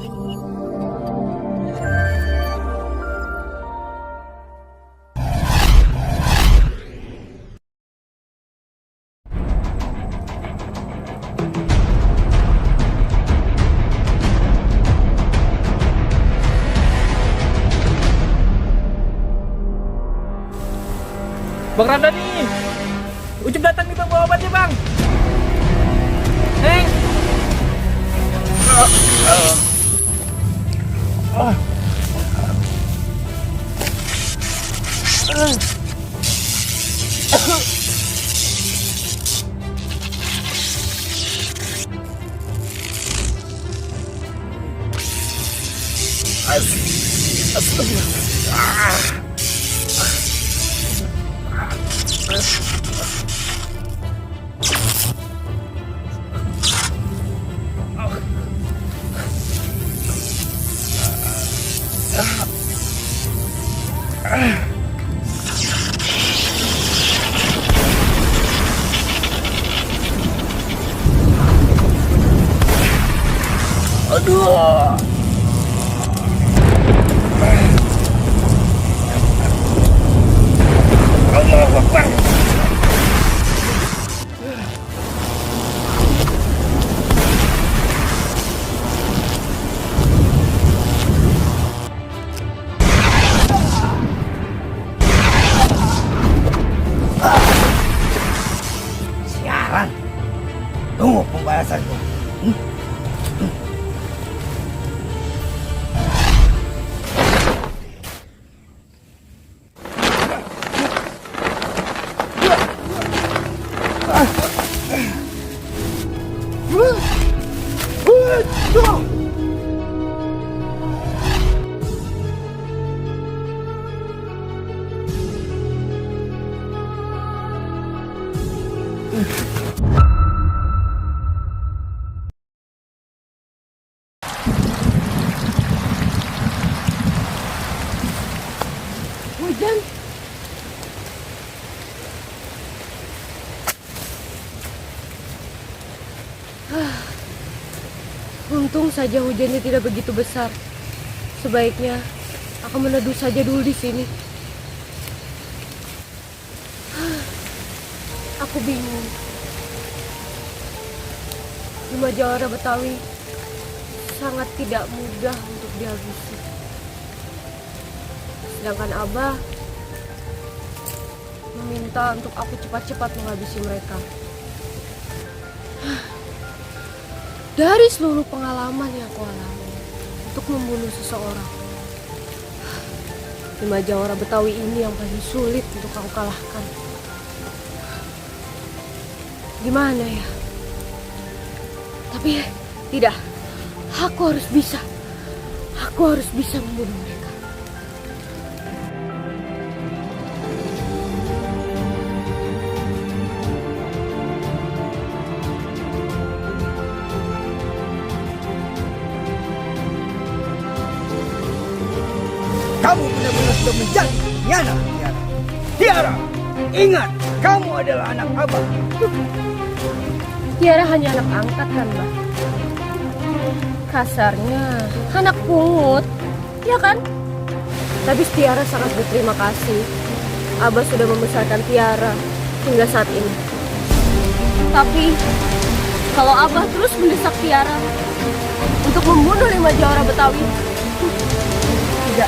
Bang Ramdhani, Ucup datang nih bang, bawa obatnya bang. Neng. Aduh. Allahu Akbar. Siaran. Tunggu pembalasanku. Hujan. Untung saja hujannya tidak begitu besar. Sebaiknya aku meneduh saja dulu di sini. Aku bingung. Lima Jawara Betawi sangat tidak mudah untuk dihabisi. Sedangkan Abah meminta untuk aku cepat-cepat menghabisi mereka. Dari seluruh pengalaman yang aku alami untuk membunuh seseorang, Lima Jawara Betawi ini yang paling sulit untuk aku kalahkan. Gimana ya? Tapi tidak, aku harus bisa. Aku harus bisa membunuh mereka. Kamu benar-benar sudah menjadi pengkhianat, Tiara. Tiara, ingat, kamu adalah anak Abah. Tiara hanya anak angkat kan, Mbak? Kasarnya anak pungut, ya kan? Tapi Tiara sangat berterima kasih. Abah sudah membesarkan Tiara hingga saat ini. Tapi kalau Abah terus mendesak Tiara untuk membunuh Lima Jawara Betawi, tidak.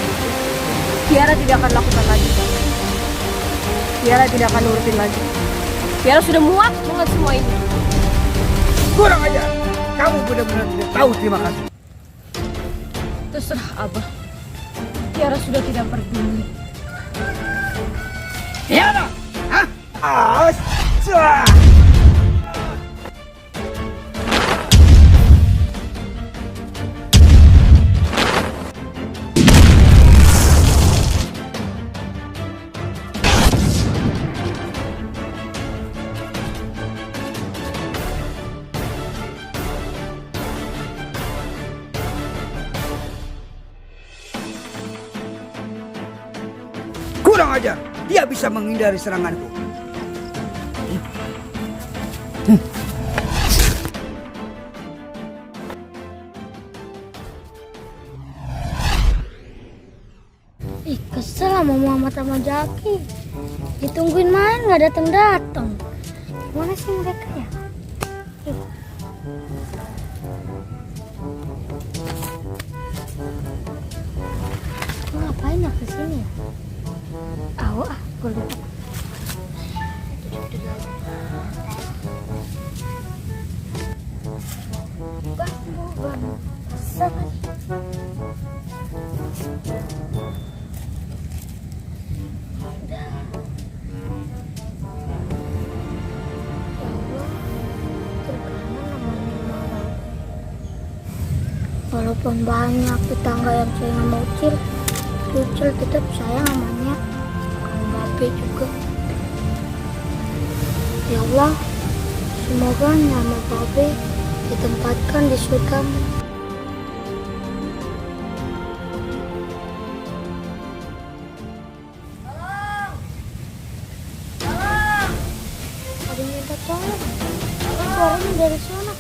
Tiara tidak akan lakukan lagi. Tiara tidak akan nurutin lagi. Tiara sudah muak dengan semua ini. Kurang ajar. Kamu benar-benar tidak tahu terima kasih. Terserah Abah. Tiara sudah tidak peduli. Tiara! Hah? Asyah! Kurang ajar, dia bisa menghindari seranganku. Biasalah mau Muhammad sama Jaki. Ditungguin main nggak datang-datang. Gimana sih mereka ya? Lu ngapain ya kesini ya? Tahu ah, gue lupa. Walaupun banyak tetangga yang sayang sama Ucil tetap sayang namanya sama Babe juga. Ya Allah, semoga nama Babe ditempatkan di surgamu. Ada yang minta tolong. Suaranya dari sana.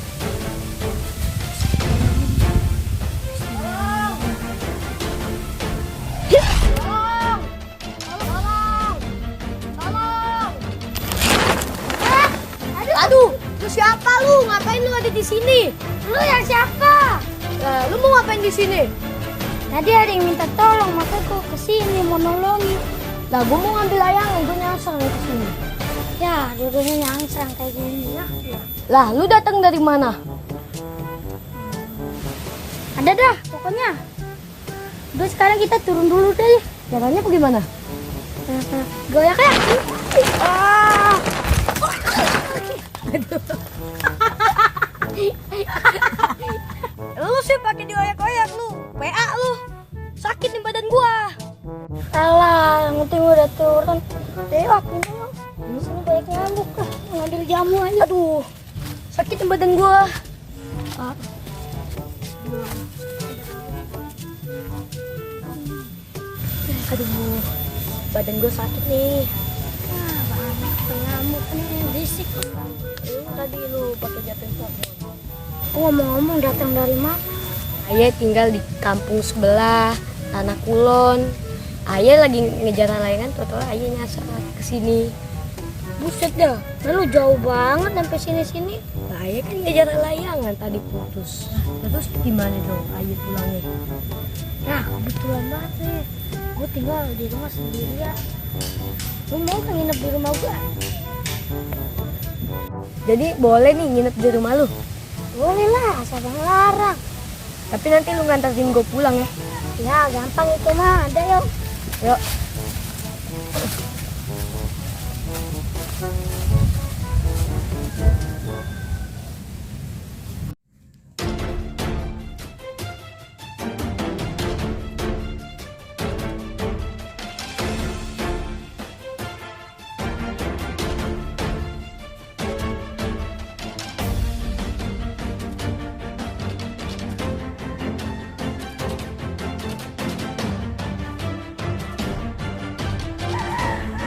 Aduh, lu siapa lu? Ngapain lu ada di sini? Lu yang siapa? Lu mau ngapain di sini? Tadi ada yang minta tolong, makanya gua kesini mau nolongin. Lah, gua mau ngambil layangan, gua nyasar nih ke sini. Ya, dulunya nyangsang kayak gini ya. Lah, lu datang dari mana? Ada dah, pokoknya. Udah sekarang kita turun dulu deh. Caranya bagaimana? Goyak ya. Ah! Lu sih pakai dioyak-oyak lu. PA lu. Sakit di badan gua. Alah, yang penting udah turun. Dewa, ini lo. Di sini banyak nyamuk lah. Ngambil jamu aja. Aduh. Sakit di badan gua. Aduh. Badan gua sakit nih. Banyak nyamuk nih, berisik. Tadi lu pakai jatuhin pohon. Ngomong-ngomong datang dari mana? Ayah tinggal di kampung sebelah, Tanah Kulon. Ayah lagi ngejar layangan, total ayah nyasar ke sini. Buset dah, lu jauh banget sampai sini-sini. Nah, ayah kan ngejar layangan tadi putus. Terus gimana dong ayah pulangnya? Nah, kebetulan banget nih. Gue tinggal di rumah sendirian. Lu mau kan nginep di rumah gua? Jadi boleh nih nginep di rumah lu. Boleh lah, siapa yang larang? Tapi nanti lu nganterin gue pulang ya. Ya, gampang itu mah, ada yuk. Yuk.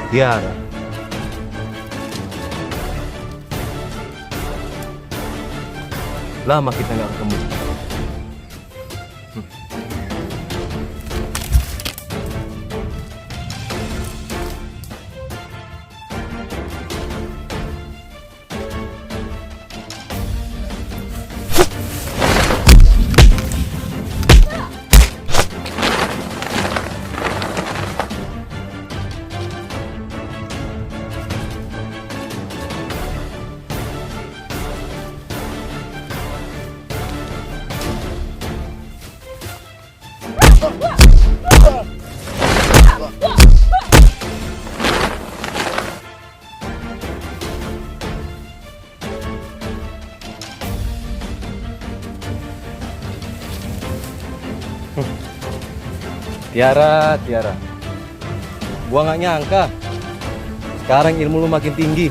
Tiara. Lama kita nggak ketemu. Tiara. Gua nggak nyangka. Sekarang ilmu lu makin tinggi.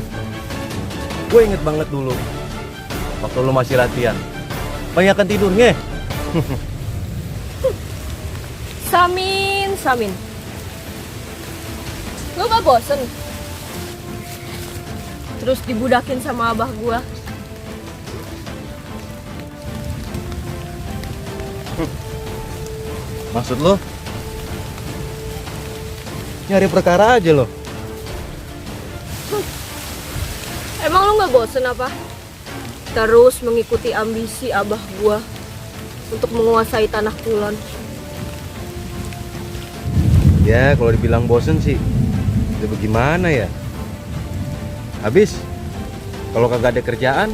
Gue inget banget dulu waktu lu masih latihan. Banyakan tidurnya. Samin. Lu gak bosen? Terus dibudakin sama abah gua. Maksud lu? Nyari perkara aja loh. Emang lu nggak bosen apa? Terus mengikuti ambisi abah gua untuk menguasai tanah Kulon. Ya kalau dibilang bosen sih, itu bagaimana ya? Habis kalau kagak ada kerjaan,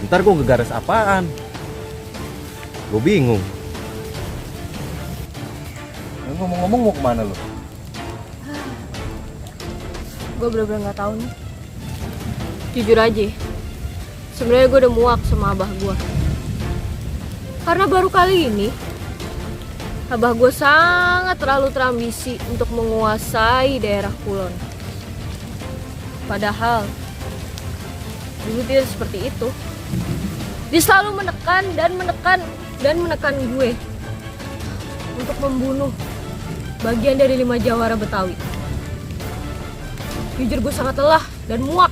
ntar gue gegaras apaan? Gue bingung. Ngomong-ngomong mau kemana lo? Gue bener-bener nggak tahu nih. Jujur aja, sebenarnya gue udah muak sama abah gue. Karena baru kali ini, abah gue sangat terlalu terambisi untuk menguasai daerah Kulon. Padahal, dulu dia seperti itu. Dia selalu menekan dan menekan gue untuk membunuh bagian dari 5 jawara Betawi. Jujur gue sangat lelah dan muak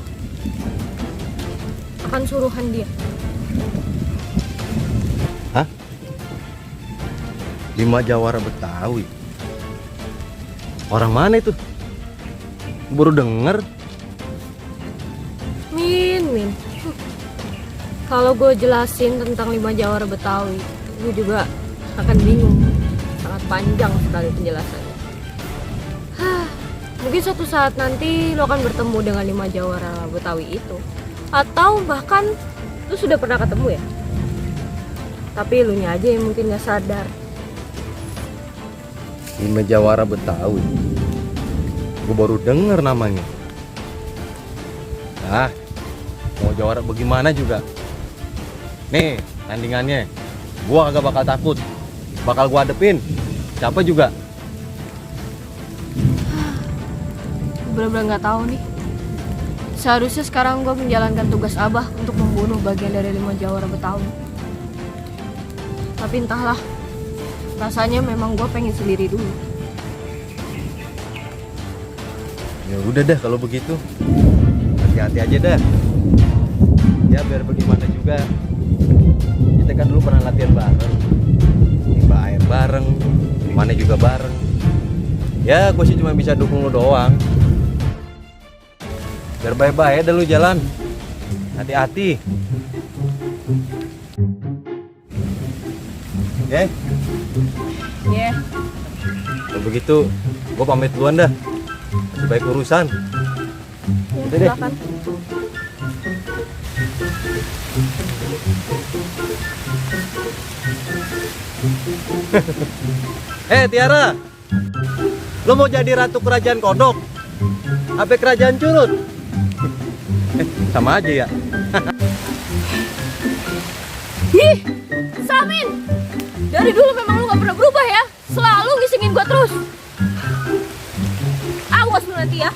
akan suruhan dia. Hah? 5 jawara Betawi? Orang mana itu? Baru denger. Min. Kalau gue jelasin tentang 5 jawara Betawi, gue juga akan bingung. Sangat panjang sekali penjelasannya. Mungkin suatu saat nanti lo akan bertemu dengan 5 jawara Betawi itu. Atau bahkan lo sudah pernah ketemu ya. Tapi lu nya aja yang mungkin gak sadar. 5 jawara Betawi. Gue baru denger namanya. Ah, mau jawara bagaimana juga. Nih, tandingannya. Gua kagak bakal takut. Bakal gua hadepin. Siapa juga. Bener-bener gak tahu nih. Seharusnya sekarang gue menjalankan tugas abah untuk membunuh bagian dari 5 jawara Betawi. Tapi entahlah, rasanya memang gue pengen sendiri dulu. Ya udah dah kalau begitu. Hati-hati aja dah. Ya biar bagaimana juga. Kita kan dulu pernah latihan bareng. Timba air bareng, mana juga bareng. Ya gue sih cuma bisa dukung lu doang. Biar bye-bye dah lu jalan. Hati-hati. Ya. Ya. Kalau begitu, gue pamit duluan dah. Masih baik urusan. Udah deh. Silakan. Tiara, lo mau jadi ratu kerajaan kodok? Apa kerajaan curut? Sama aja ya. Ih, Samin! Dari dulu memang lu gak pernah berubah ya. Selalu ngisingin gua terus. Awas lu nanti ya.